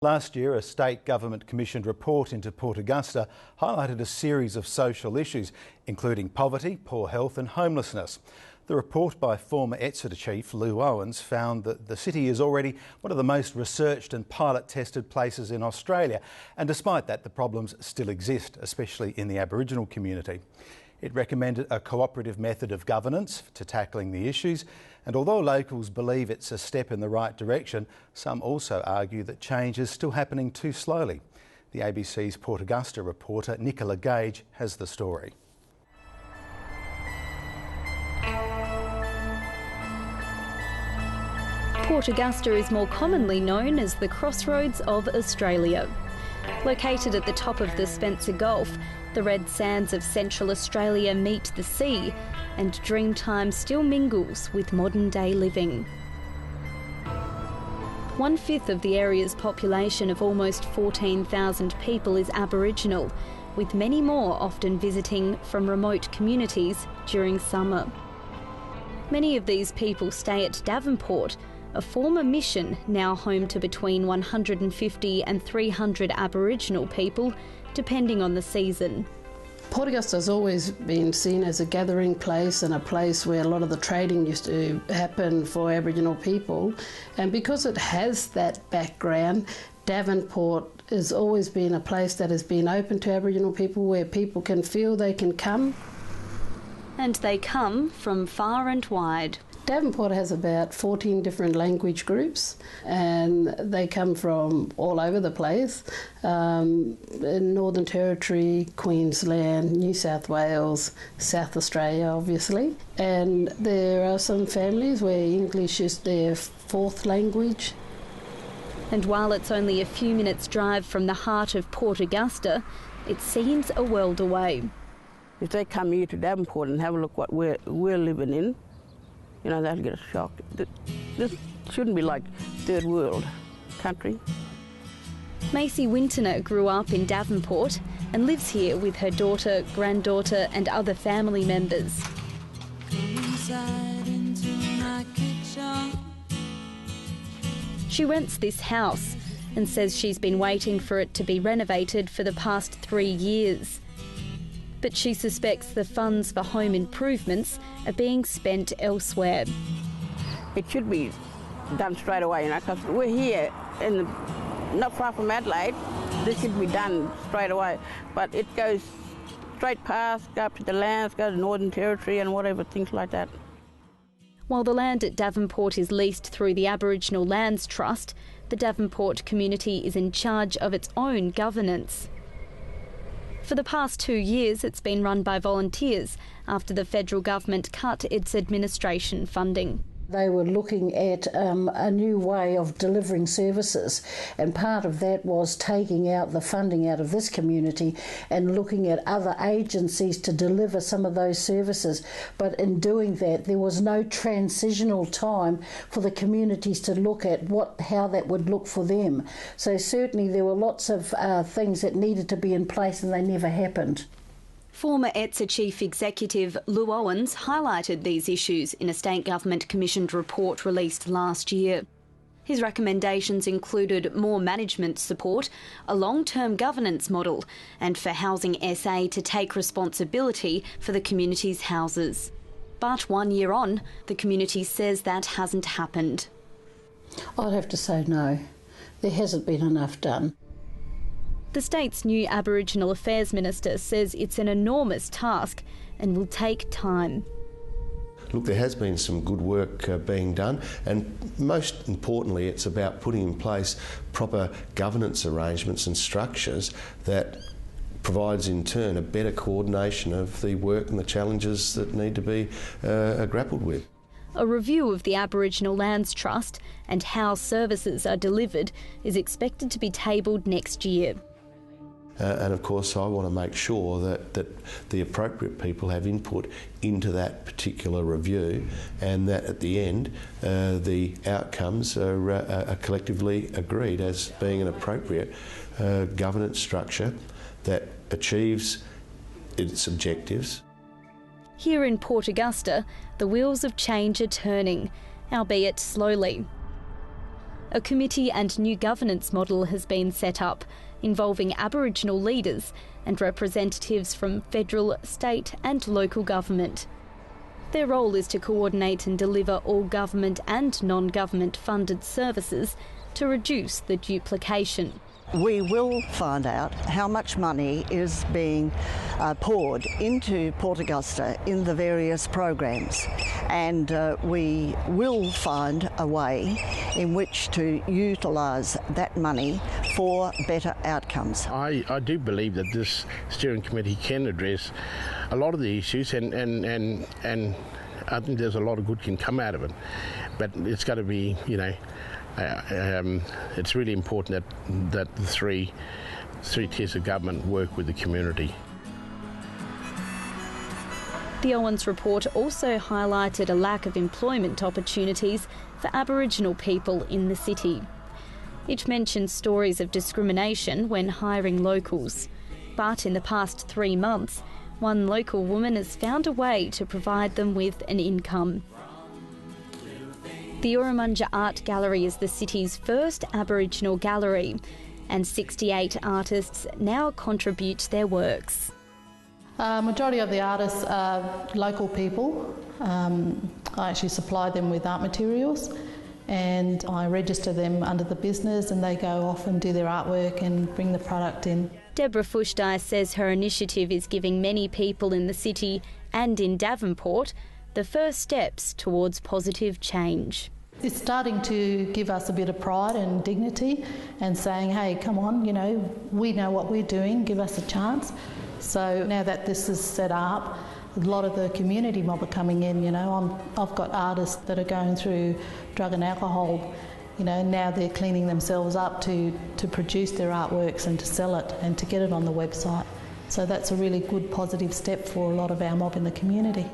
Last year, a state government-commissioned report into Port Augusta highlighted a series of social issues, including poverty, poor health and homelessness. The report by former Exeter Chief Lou Owens found that the city is already one of the most researched and pilot-tested places in Australia, and despite that, the problems still exist, especially in the Aboriginal community. It recommended a cooperative method of governance to tackling the issues, and although locals believe it's a step in the right direction, some also argue that change is still happening too slowly. The ABC's Port Augusta reporter NICOLA GAGE has the story. Port Augusta is more commonly known as the crossroads of Australia. Located at the top of the Spencer Gulf, the red sands of Central Australia meet the sea, and dreamtime still mingles with modern-day living. 1/5 of the area's population of almost 14,000 people is Aboriginal, with many more often visiting from remote communities during summer. Many of these people stay at Davenport, a former mission now home to between 150 and 300 Aboriginal people, depending on the season. Port Augusta has always been seen as a gathering place and a place where a lot of the trading used to happen for Aboriginal people. And because it has that background, Davenport has always been a place that has been open to Aboriginal people, where people can feel they can come. And they come from far and wide. Davenport has about 14 different language groups, and they come from all over the place, in Northern Territory, Queensland, New South Wales, South Australia obviously, and there are some families where English is their fourth language. And while it's only a few minutes' drive from the heart of Port Augusta, it seems a world away. If they come here to Davenport and have a look what we're living in, you know, they'll get a shock. This shouldn't be like third world country. MACEY WINTINNA grew up in Davenport and lives here with her daughter, granddaughter and other family members. She rents this house and says she's been waiting for it to be renovated for the past 3 years. But she suspects the funds for home improvements are being spent elsewhere. It should be done straight away, you know, because we're here not far from Adelaide. This should be done straight away. But it goes straight past, go up to the lands, go to Northern Territory and whatever, things like that. While the land at Davenport is leased through the Aboriginal Lands Trust, the Davenport community is in charge of its own governance. For the past 2 years, it's been run by volunteers after the federal government cut its administration funding. They were looking at a new way of delivering services, and part of that was taking out the funding out of this community and looking at other agencies to deliver some of those services. But in doing that, there was no transitional time for the communities to look at how that would look for them. So certainly there were lots of things that needed to be in place, and they never happened. Former Exeter Chief Executive Lou Owens highlighted these issues in a state government-commissioned report released last year. His recommendations included more management support, a long-term governance model, and for Housing SA to take responsibility for the community's houses. But 1 year on, the community says that hasn't happened. I'd have to say no. There hasn't been enough done. The state's new Aboriginal Affairs Minister says it's an enormous task and will take time. Look, there has been some good work being done, and most importantly it's about putting in place proper governance arrangements and structures that provides in turn a better coordination of the work and the challenges that need to be grappled with. A review of the Aboriginal Lands Trust and how services are delivered is expected to be tabled next year. And of course I want to make sure that the appropriate people have input into that particular review, and that at the end the outcomes are collectively agreed as being an appropriate governance structure that achieves its objectives. Here in Port Augusta, the wheels of change are turning, albeit slowly. A committee and new governance model has been set up, involving Aboriginal leaders and representatives from federal, state and local government. Their role is to coordinate and deliver all government and non-government funded services to reduce the duplication. We will find out how much money is being poured into Port Augusta in the various programs, and we will find a way in which to utilise that money for better outcomes. I do believe that this steering committee can address a lot of the issues, and I think there's a lot of good can come out of it, but it's got to be, it's really important that the three tiers of government work with the community. The Owens report also highlighted a lack of employment opportunities for Aboriginal people in the city. It mentioned stories of discrimination when hiring locals, but in the past 3 months, one local woman has found a way to provide them with an income. The Urrumunja Art Gallery is the city's first Aboriginal gallery, and 68 artists now contribute their works. Majority of the artists are local people. I actually supply them with art materials, and I register them under the business, and they go off and do their artwork and bring the product in. Deborah Fushtai says her initiative is giving many people in the city and in Davenport the first steps towards positive change. It's starting to give us a bit of pride and dignity and saying, hey, come on, we know what we're doing, give us a chance. So now that this is set up, a lot of the community mob are coming in, I've got artists that are going through drug and alcohol, now they're cleaning themselves up to produce their artworks and to sell it and to get it on the website. So that's a really good positive step for a lot of our mob in the community.